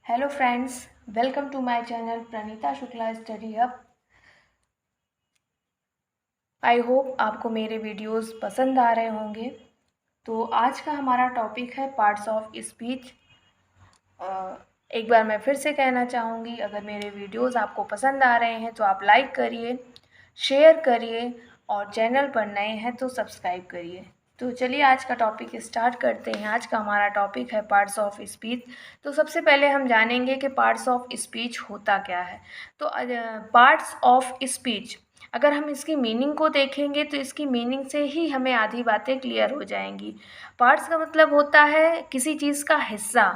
Hello friends, welcome to my channel Praneeta Shukla study hub. I hope आपको मेरे videos पसंद आ रहे होंगे। तो आज का हमारा टॉपिक है पार्ट्स ऑफ स्पीच। एक बार मैं फिर से कहना चाहूँगी, अगर मेरे वीडियोस आपको पसंद आ रहे हैं तो आप लाइक करिए, शेयर करिए और चैनल पर नए हैं तो सब्सक्राइब करिए। तो चलिए आज का टॉपिक स्टार्ट करते हैं। आज का हमारा टॉपिक है पार्ट्स ऑफ स्पीच। तो सबसे पहले हम जानेंगे कि पार्ट्स ऑफ स्पीच होता क्या है। तो पार्ट्स ऑफ स्पीच, अगर हम इसकी मीनिंग को देखेंगे तो इसकी मीनिंग से ही हमें आधी बातें क्लियर हो जाएंगी। पार्ट्स का मतलब होता है किसी चीज़ का हिस्सा,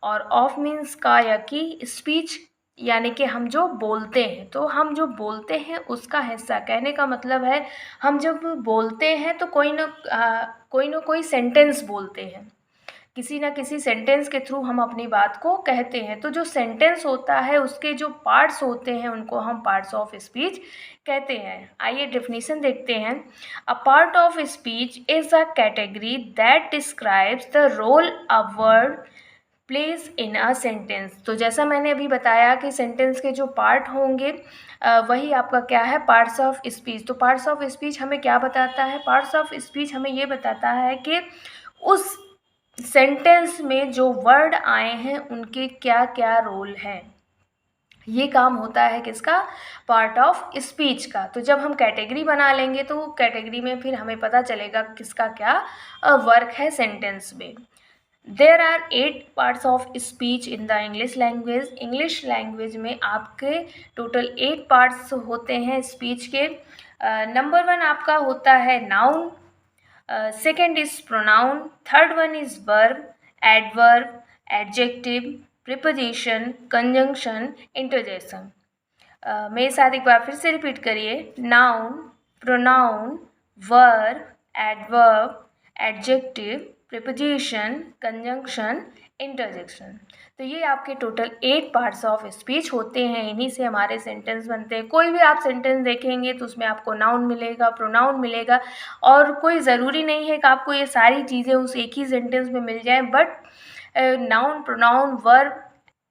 और ऑफ मीन्स का या कि स्पीच यानी कि हम जो बोलते हैं, तो हम जो बोलते हैं उसका हिस्सा। कहने का मतलब है हम जब बोलते हैं तो कोई ना कोई सेंटेंस बोलते हैं, किसी ना किसी सेंटेंस के थ्रू हम अपनी बात को कहते हैं। तो जो सेंटेंस होता है उसके जो पार्ट्स होते हैं उनको हम पार्ट्स ऑफ स्पीच कहते हैं। आइए डेफिनेशन देखते हैं। A part of speech is a category that describes the role a word place in a sentence. तो जैसा मैंने अभी बताया कि सेंटेंस के जो पार्ट होंगे वही आपका क्या है, पार्ट्स ऑफ स्पीच। तो पार्ट्स ऑफ स्पीच हमें क्या बताता है? पार्ट्स ऑफ स्पीच हमें ये बताता है कि उस सेंटेंस में जो वर्ड आए हैं उनके क्या क्या रोल हैं। ये काम होता है किसका? पार्ट ऑफ स्पीच का। तो जब हम कैटेगरी बना लेंगे तो कैटेगरी में फिर हमें पता चलेगा किसका क्या वर्क है सेंटेंस में। There are 8 parts of speech in the English language. English language में आपके टोटल 8 पार्ट्स होते हैं स्पीच के। नंबर 1 आपका होता है noun, second is pronoun, third one is verb, adverb, adjective, preposition, conjunction, interjection. मेरे साथ एक बार फिर से रिपीट करिए। Noun, pronoun, verb, adverb, adjective, preposition, conjunction, interjection. तो ये आपके टोटल 8 पार्ट्स ऑफ स्पीच होते हैं। इन्हीं से हमारे सेंटेंस बनते हैं। कोई भी आप सेंटेंस देखेंगे तो उसमें आपको नाउन मिलेगा, प्रोनाउन मिलेगा, और कोई ज़रूरी नहीं है कि आपको ये सारी चीज़ें उस एक ही सेंटेंस में मिल जाएं, बट नाउन, प्रोनाउन, वर्ब,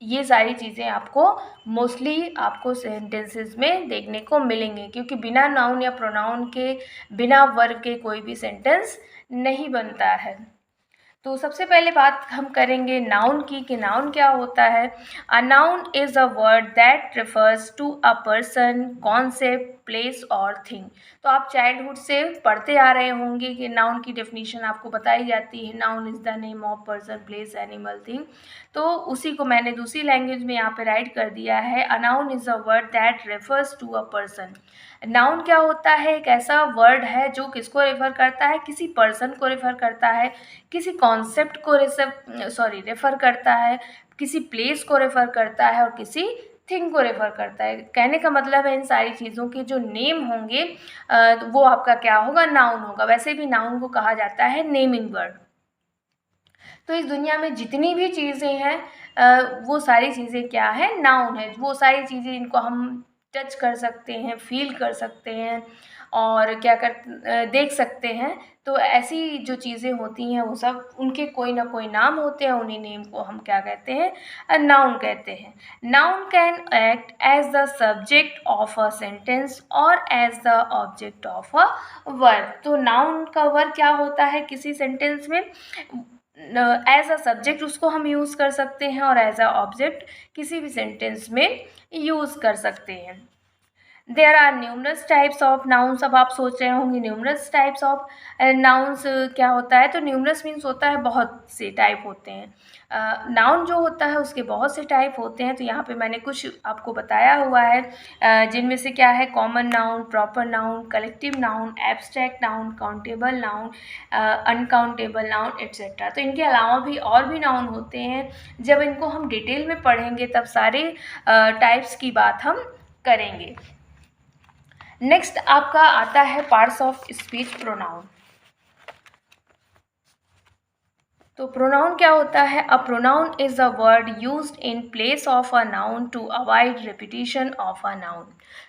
ये सारी चीज़ें आपको मोस्टली आपको सेंटेंसेस में देखने को मिलेंगे, क्योंकि बिना नाउन या प्रोनाउन के, बिना वर्ब के कोई भी सेंटेंस नहीं बनता है। तो सबसे पहले बात हम करेंगे नाउन की कि नाउन क्या होता है। A noun is a word that refers to a person, concept, place और थिंग। तो आप चाइल्डहुड से पढ़ते आ रहे होंगे कि नाउन की डेफिनेशन आपको बताई जाती है। Noun is the name of person, place, animal, thing. तो उसी को मैंने दूसरी लैंग्वेज में यहाँ पे राइट कर दिया है। A noun is a word that refers to a person. Noun क्या होता है? एक ऐसा वर्ड है जो किसको रेफर करता है? किसी पर्सन को रेफर करता है, किसी कॉन्सेप्ट को रेफर करता है, किसी प्लेस को रेफर करता है और किसी थिंग को रेफर करता है। कहने का मतलब है इन सारी चीज़ों के जो नेम होंगे वो आपका क्या होगा? नाउन होगा। वैसे भी नाउन को कहा जाता है नेमिंग वर्ड। तो इस दुनिया में जितनी भी चीज़ें हैं वो सारी चीज़ें क्या है? नाउन है। वो सारी चीज़ें इनको हम टच कर सकते हैं, फील कर सकते हैं और देख सकते हैं। तो ऐसी जो चीज़ें होती हैं वो सब उनके कोई ना कोई नाम होते हैं। उन्हीं नेम को हम क्या कहते हैं? नाउन कहते हैं। Noun can act as the subject of a sentence और as the object of a verb. तो नाउन का वर्ब क्या होता है किसी सेंटेंस में? एज अ सब्जेक्ट उसको हम यूज़ कर सकते हैं और एज अ ऑब्जेक्ट किसी भी सेंटेंस में यूज़ कर सकते हैं। There are numerous types of nouns. अब आप सोच रहे होंगे न्यूमरस टाइप्स ऑफ नाउन्स क्या होता है? तो न्यूमरस मीन्स होता है बहुत से टाइप होते हैं। नाउन जो होता है उसके बहुत से टाइप होते हैं। तो यहाँ पे मैंने कुछ आपको बताया हुआ है जिनमें से क्या है? Common noun, proper noun, collective noun, abstract noun, countable noun, uncountable noun, etcetera. तो इनके अलावा भी और भी नाउन होते हैं। जब इनको हम डिटेल में पढ़ेंगे तब सारे टाइप्स की बात हम करेंगे। नेक्स्ट आपका आता है पार्ट्स ऑफ स्पीच प्रोनाउन। तो प्रोनाउन क्या होता है? A pronoun is a word used in place of a noun to avoid repetition of a noun.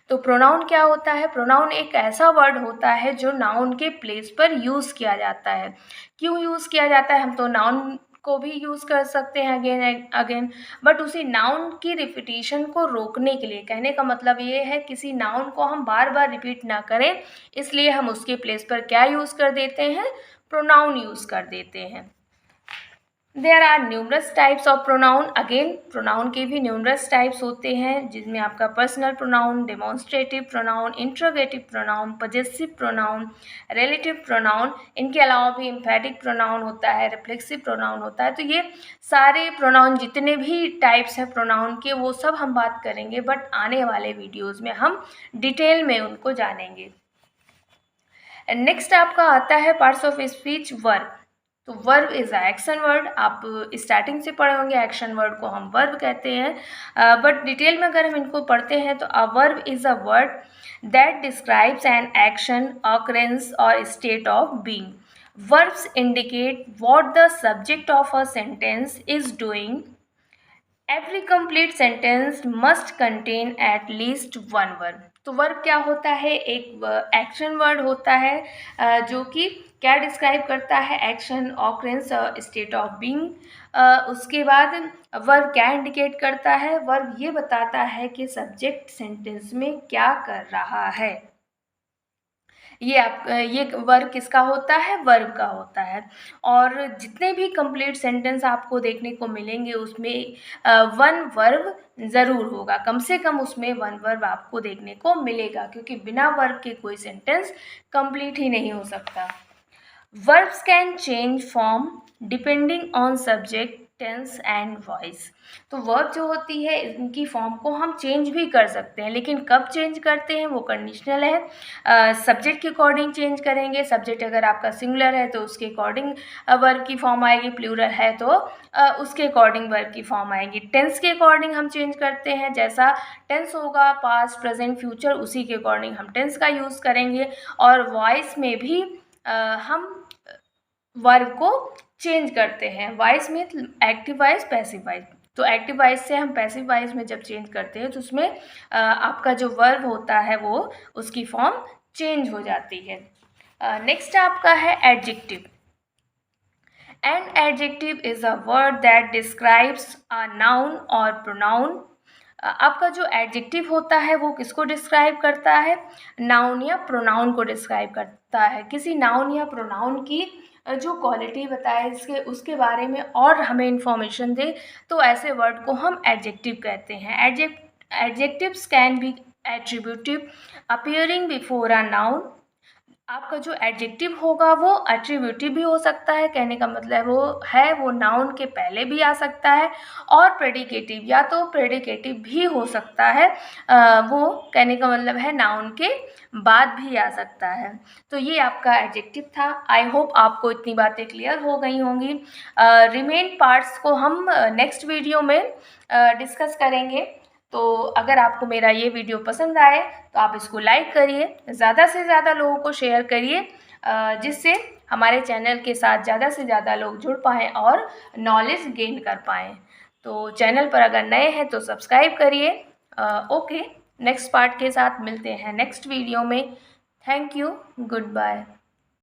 तो प्रोनाउन क्या होता है? प्रोनाउन एक ऐसा वर्ड होता है जो नाउन के प्लेस पर यूज़ किया जाता है। क्यों यूज़ किया जाता है? हम तो नाउन को भी यूज़ कर सकते हैं अगेन एंड अगेन, बट उसी नाउन की रिपीटिशन को रोकने के लिए, कहने का मतलब ये है किसी नाउन को हम बार बार रिपीट ना करें, इसलिए हम उसके प्लेस पर क्या यूज़ कर देते हैं, प्रोनाउन यूज़ कर देते हैं। There are numerous types of pronoun, again pronoun के भी न्यूमरस टाइप्स होते हैं, जिसमें आपका personal pronoun, demonstrative pronoun, interrogative pronoun, possessive pronoun, relative pronoun, इनके अलावा भी एम्फेटिक प्रोनाउन होता है, रिफ्लेक्सिव प्रोनाउन होता है। तो ये सारे प्रोनाउन जितने भी टाइप्स हैं प्रोनाउन के, वो सब हम बात करेंगे, बट आने वाले वीडियोज़ में हम डिटेल में उनको जानेंगे। नेक्स्ट आपका आता है पार्ट्स ऑफ स्पीच, वर्ब। तो verb is a action word, आप स्टार्टिंग से पढ़े होंगे, एक्शन वर्ड को हम वर्ब कहते हैं, बट डिटेल में अगर हम इनको पढ़ते हैं तो a verb is a word that describes an action, occurrence और state of being. Verbs indicate what the subject of a sentence is doing. Every complete sentence must contain at least one verb. तो verb क्या होता है, एक action word होता है जो कि क्या डिस्क्राइब करता है, action, occurrence, state of being. उसके बाद वर्ब क्या इंडिकेट करता है, वर्ब ये बताता है कि सब्जेक्ट सेंटेंस में क्या कर रहा है। ये वर्ब किसका होता है, वर्ब का होता है। और जितने भी कंप्लीट सेंटेंस आपको देखने को मिलेंगे उसमें वन वर्ब ज़रूर होगा, कम से कम उसमें वन वर्ब आपको देखने को मिलेगा, क्योंकि बिना वर्ब के कोई सेंटेंस कंप्लीट ही नहीं हो सकता। Verbs can change form depending on subject, tense and voice. तो वर्ब जो होती है इनकी फॉर्म को हम चेंज भी कर सकते हैं, लेकिन कब चेंज करते हैं वो कंडीशनल है। सब्जेक्ट के अकॉर्डिंग चेंज करेंगे, सब्जेक्ट अगर आपका सिंगुलर है तो उसके अकॉर्डिंग वर्ब की फॉर्म आएगी, प्लूरल है तो उसके अकॉर्डिंग वर्ब की फॉर्म आएगी। टेंस के अकॉर्डिंग हम चेंज करते हैं, जैसा टेंस होगा पास्ट, प्रेजेंट, फ्यूचर, उसी के अकॉर्डिंग हम टेंस का यूज़ करेंगे। और वॉइस में भी हम वर्ब को चेंज करते हैं, वॉइस में एक्टिव वॉइस, पैसिव वॉइस। तो एक्टिव वॉइस से हम पैसिव वॉइस में जब चेंज करते हैं तो उसमें आपका जो वर्ब होता है वो उसकी फॉर्म चेंज हो जाती है। नेक्स्ट आपका है adjective. An adjective is a word that describes a noun और प्रोनाउन। आपका जो एडजेक्टिव होता है वो किसको डिस्क्राइब करता है, नाउन या प्रोनाउन को डिस्क्राइब करता है। किसी नाउन या प्रोनाउन की जो क्वालिटी बताए इसके उसके बारे में और हमें इंफॉर्मेशन दे, तो ऐसे वर्ड को हम एडजेक्टिव कहते हैं। Adjectives can be attributive appearing before a noun. आपका जो एडजेक्टिव होगा वो एट्रीब्यूटिव भी हो सकता है, कहने का मतलब वो नाउन के पहले भी आ सकता है, और प्रेडिकेटिव या तो प्रेडिकेटिव भी हो सकता है, वो कहने का मतलब है नाउन के बाद भी आ सकता है। तो ये आपका एडजेक्टिव था। आई होप आपको इतनी बातें क्लियर हो गई होंगी। रिमेन पार्ट्स को हम नेक्स्ट वीडियो में डिस्कस करेंगे। तो अगर आपको मेरा ये वीडियो पसंद आए तो आप इसको लाइक करिए, ज़्यादा से ज़्यादा लोगों को शेयर करिए, जिससे हमारे चैनल के साथ ज़्यादा से ज़्यादा लोग जुड़ पाएँ और नॉलेज गेन कर पाएँ। तो चैनल पर अगर नए हैं तो सब्सक्राइब करिए। ओके, नेक्स्ट पार्ट के साथ मिलते हैं नेक्स्ट वीडियो में। Thank you, good bye.